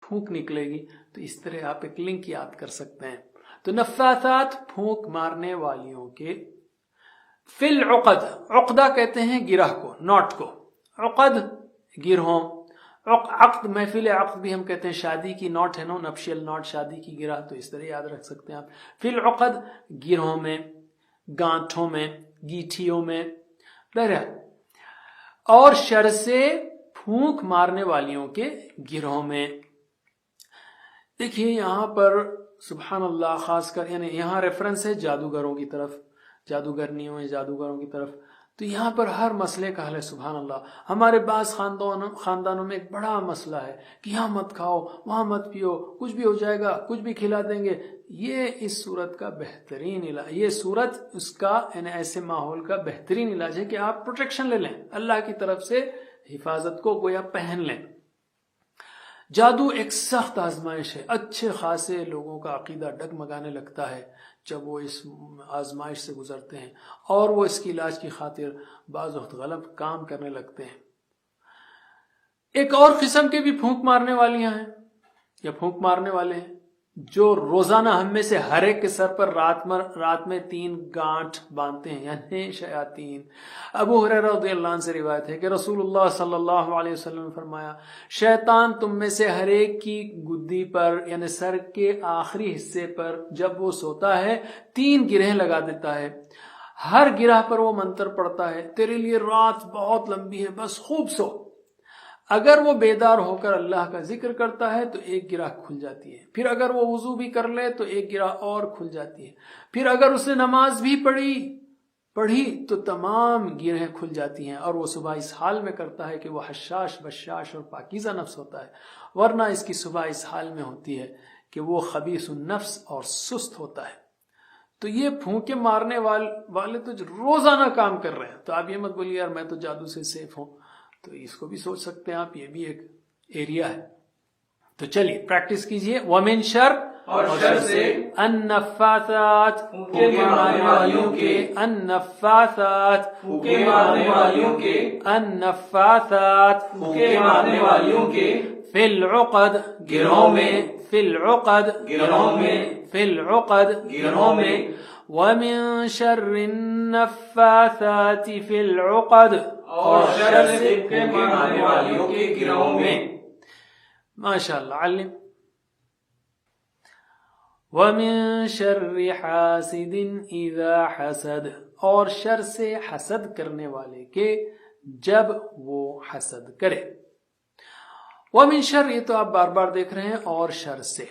پھونک نکلے گی. تو اس طرح آپ ایک لنک یاد کر سکتے ہیں. تو نفاثات پھونک مارنے والیوں کے. فی العقد، عقدہ کہتے ہیں گرہ کو، نوٹ کو. عقد گرہوں. عقد محفل عقد بھی ہم کہتے ہیں، شادی کی نوٹ ہے نا، نپشل نوٹ، شادی کی گرہ. تو اس طرح یاد رکھ سکتے ہیں آپ. فی العقد گرہوں میں، گانٹھوں میں، گیٹھیوں میں. بہرحال اور شر سے پھونک مارنے والیوں کے گروہوں میں. دیکھیے یہاں پر سبحان اللہ خاص کر یعنی یہاں ریفرنس ہے جادوگروں کی طرف، جادوگرنیوں یا جادوگروں کی طرف. تو یہاں پر ہر مسئلے کا حل ہے. سبحان اللہ. ہمارے بعض خاندانوں میں ایک بڑا مسئلہ ہے کہ یہاں مت کھاؤ، وہاں مت پیو، کچھ بھی ہو جائے گا، کچھ بھی کھلا دیں گے. یہ اس صورت کا بہترین علاج، یہ صورت اس کا یعنی ایسے ماحول کا بہترین علاج ہے کہ آپ پروٹیکشن لے لیں، اللہ کی طرف سے حفاظت کو گویا پہن لیں. جادو ایک سخت آزمائش ہے. اچھے خاصے لوگوں کا عقیدہ ڈگمگانے لگتا ہے جب وہ اس آزمائش سے گزرتے ہیں، اور وہ اس کی علاج کی خاطر بعض وقت غلط کام کرنے لگتے ہیں. ایک اور قسم کے بھی پھونک مارنے والیاں ہیں یا پھونک مارنے والے ہیں جو روزانہ ہم میں سے ہر ایک کے سر پر رات میں 3 گانٹھ باندھتے ہیں، یعنی شیاطین. ابو ہریرہ رضی اللہ عنہ سے روایت ہے کہ رسول اللہ صلی اللہ علیہ وسلم نے فرمایا، شیطان تم میں سے ہر ایک کی گدی پر یعنی سر کے آخری حصے پر جب وہ سوتا ہے 3 گرہیں لگا دیتا ہے. ہر گرہ پر وہ منتر پڑتا ہے، تیرے لیے رات بہت لمبی ہے، بس خوب سو. اگر وہ بیدار ہو کر اللہ کا ذکر کرتا ہے تو ایک گرہ کھل جاتی ہے. پھر اگر وہ وضو بھی کر لے تو ایک گرہ اور کھل جاتی ہے. پھر اگر اس نے نماز بھی پڑھی تو تمام گرہیں کھل جاتی ہیں. اور وہ صبح اس حال میں کرتا ہے کہ وہ حشاش بشاش اور پاکیزہ نفس ہوتا ہے، ورنہ اس کی صبح اس حال میں ہوتی ہے کہ وہ خبیث النفس اور سست ہوتا ہے. تو یہ پھونکے مارنے والے تو روزانہ کام کر رہے ہیں. تو آپ یہ مت بولیے یار میں تو جادو سے سیف ہوں. تو اس کو بھی سوچ سکتے ہیں آپ، یہ بھی ایک ایریا ہے. تو چلیے پریکٹس کیجئے. وَمِن شر، اور شر سے، النفاثات پھونکے مارنے والیوں کے، النفاثات پھونکے مارنے والیوں کے، النفاثات پھونکے مارنے والیوں کے، فی العقد گرہوں میں، فی العقد گرہوں میں، فی العقد گرہوں میں، وَمِن شَرِّ النَّفَّاثَاتِ فِي الْعُقَدِ، اور شر سے پھونکے مارنے والیوں کے گرہوں میں. ماشاءاللہ. علم. وَمِن شَرِّ حَاسِدٍ إِذَا حَسَدَ، اور شر سے حسد کرنے والے کے جب وہ حسد کرے. وَمِن شَرِّ، یہ تو آپ بار بار دیکھ رہے ہیں. اور شر سے،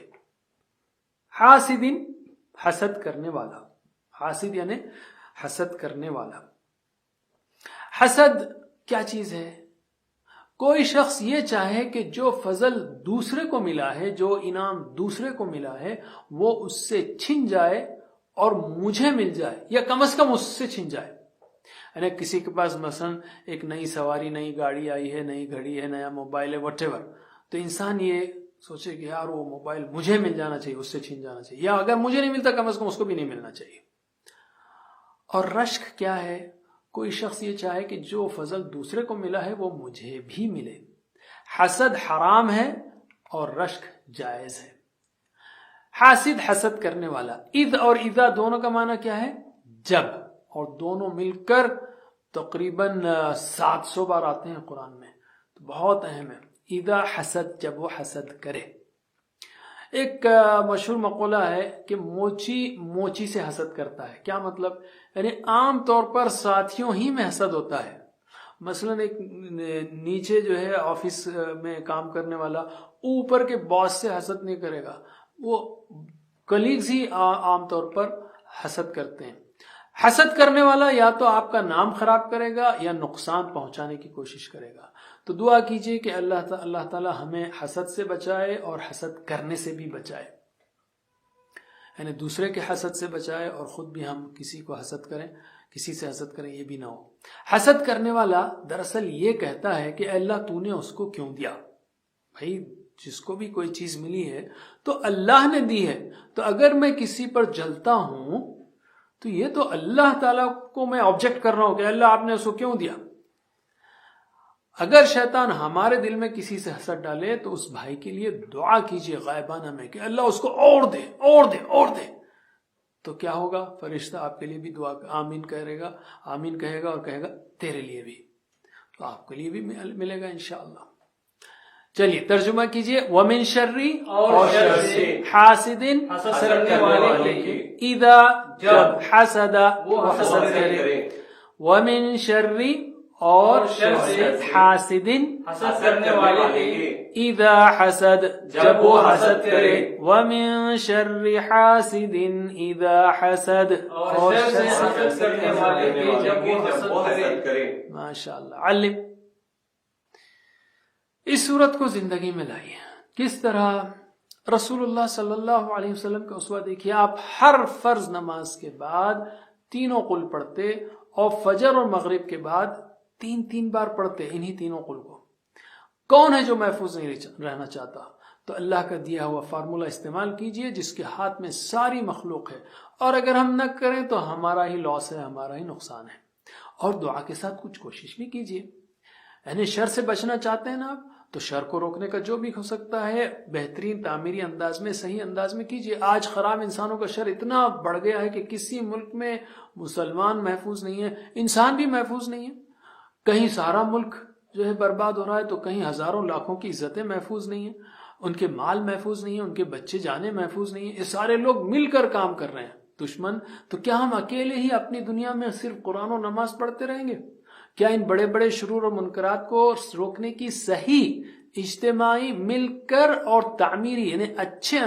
حاسدٍ حسد کرنے والا، حاسد یعنی حسد کرنے والا. حسد کیا چیز ہے؟ کوئی شخص یہ چاہے کہ جو فضل دوسرے کو ملا ہے، جو انعام دوسرے کو ملا ہے، وہ اس سے چھن جائے اور مجھے مل جائے، یا کم از کم اس سے چھن جائے. یعنی کسی کے پاس مثلا ایک نئی سواری، نئی گاڑی آئی ہے، نئی گھڑی ہے، نیا موبائل ہے، وٹ ایور، تو انسان یہ سوچے کہ یار وہ موبائل مجھے مل جانا چاہیے، اس سے چھن جانا چاہیے، یا اگر مجھے نہیں ملتا کم از کم اس کو بھی نہیں ملنا چاہیے. اور رشک کیا ہے؟ کوئی شخص یہ چاہے کہ جو فضل دوسرے کو ملا ہے وہ مجھے بھی ملے. حسد حرام ہے اور رشک جائز ہے. حاسد حسد کرنے والا. اذ اور اذا دونوں کا معنی کیا ہے؟ جب. اور دونوں مل کر تقریباً 700 بار آتے ہیں قرآن میں، تو بہت اہم ہے. اذا حسد، جب وہ حسد کرے. ایک مشہور مقولہ ہے کہ موچی سے حسد کرتا ہے. کیا مطلب؟ یعنی عام طور پر ساتھیوں ہی میں حسد ہوتا ہے. مثلا ایک نیچے جو ہے آفس میں کام کرنے والا اوپر کے باس سے حسد نہیں کرے گا، وہ کلیگز ہی عام طور پر حسد کرتے ہیں. حسد کرنے والا یا تو آپ کا نام خراب کرے گا یا نقصان پہنچانے کی کوشش کرے گا. تو دعا کیجئے کہ اللہ تعالی ہمیں حسد سے بچائے اور حسد کرنے سے بھی بچائے، یعنی دوسرے کے حسد سے بچائے اور خود بھی ہم کسی کو حسد کریں، کسی سے حسد کریں، یہ بھی نہ ہو. حسد کرنے والا دراصل یہ کہتا ہے کہ اللہ تو نے اس کو کیوں دیا؟ بھائی جس کو بھی کوئی چیز ملی ہے تو اللہ نے دی ہے، تو اگر میں کسی پر جلتا ہوں تو یہ تو اللہ تعالیٰ کو میں آبجیکٹ کر رہا ہوں کہ اللہ آپ نے اس کو کیوں دیا. اگر شیطان ہمارے دل میں کسی سے حسد ڈالے تو اس بھائی کے لیے دعا کیجیے غائبانہ میں کہ اللہ اس کو اور دے اور دے اور دے. تو کیا ہوگا؟ فرشتہ آپ کے لیے بھی دعا آمین کہے گا اور کہے گا تیرے لیے بھی، تو آپ کے لیے بھی ملے گا انشاءاللہ. چلیے ترجمہ کیجیے. وَمِن شَرِّ اور شر سے حاسد حسد کرنے والے کے اذا جب حسد وہ حسد کرے. وَمِن شَرِّ اور شر سے حاسد حسد کرنے والے کے اذا حسد جب وہ حسد کرے. وَمِن شَرِّ حاسد اذا حسد اور شر سے حسد کرنے والے کے جب وہ حسد کرے. ماشاءاللہ. علم. اس صورت کو زندگی میں لائیے. کس طرح؟ رسول اللہ صلی اللہ علیہ وسلم کا اسوہ دیکھیے. آپ ہر فرض نماز کے بعد تینوں قل پڑھتے اور فجر اور مغرب کے بعد تین بار پڑھتے انہی تینوں قل کو. کون ہے جو محفوظ نہیں رہنا چاہتا؟ تو اللہ کا دیا ہوا فارمولہ استعمال کیجئے جس کے ہاتھ میں ساری مخلوق ہے، اور اگر ہم نہ کریں تو ہمارا ہی لاس ہے، ہمارا ہی نقصان ہے. اور دعا کے ساتھ کچھ کوشش بھی کیجئے. یعنی شر سے بچنا چاہتے ہیں نا آپ، تو شر کو روکنے کا جو بھی ہو سکتا ہے بہترین تعمیری انداز میں، صحیح انداز میں کیجئے. آج خراب انسانوں کا شر اتنا بڑھ گیا ہے کہ کسی ملک میں مسلمان محفوظ نہیں ہے، انسان بھی محفوظ نہیں ہے. کہیں سارا ملک جو ہے برباد ہو رہا ہے تو کہیں ہزاروں لاکھوں کی عزتیں محفوظ نہیں ہیں، ان کے مال محفوظ نہیں ہیں، ان کے بچے جانے محفوظ نہیں ہیں. یہ سارے لوگ مل کر کام کر رہے ہیں. دشمن تو کیا ہم اکیلے ہی اپنی دنیا میں صرف قرآن و نماز پڑھتے رہیں گے؟ کیا ان بڑے بڑے شرور و منکرات کو روکنے کی صحیح اجتماعی مل کر اور تعمیری یعنی اچھے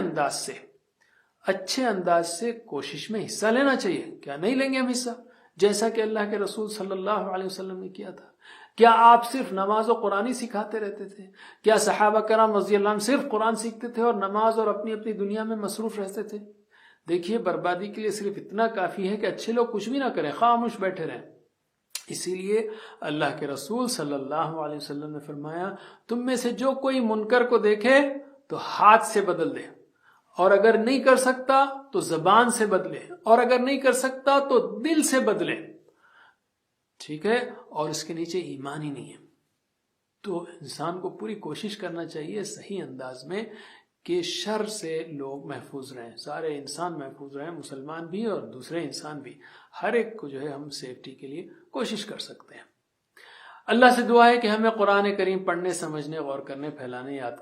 انداز سے کوشش میں حصہ لینا چاہیے؟ کیا نہیں لیں گے ہم حصہ؟ جیسا کہ اللہ کے رسول صلی اللہ علیہ وسلم نے کیا تھا. کیا آپ صرف نماز و قرآن ہی سکھاتے رہتے تھے؟ کیا صحابہ کرام رضی اللہ عنہ صرف قرآن سیکھتے تھے اور نماز اور اپنی اپنی دنیا میں مصروف رہتے تھے؟ دیکھیے بربادی کے لیے صرف اتنا کافی ہے کہ اچھے لوگ کچھ بھی نہ کریں، خاموش بیٹھے رہیں. اسی لیے اللہ کے رسول صلی اللہ علیہ وسلم نے فرمایا تم میں سے جو کوئی منکر کو دیکھے تو ہاتھ سے بدل دے، اور اگر نہیں کر سکتا تو زبان سے بدلے، اور اگر نہیں کر سکتا تو دل سے بدلے. ٹھیک ہے؟ اور اس کے نیچے ایمان ہی نہیں ہے. تو انسان کو پوری کوشش کرنا چاہیے صحیح انداز میں کہ شر سے لوگ محفوظ رہیں، سارے انسان محفوظ رہیں، مسلمان بھی اور دوسرے انسان بھی. ہر ایک کو جو ہے ہم سیفٹی کے لیے کوشش کر سکتے ہیں. اللہ سے دعا ہے کہ ہمیں قرآن کریم پڑھنے، سمجھنے، غور کرنے، پھیلانے، یاد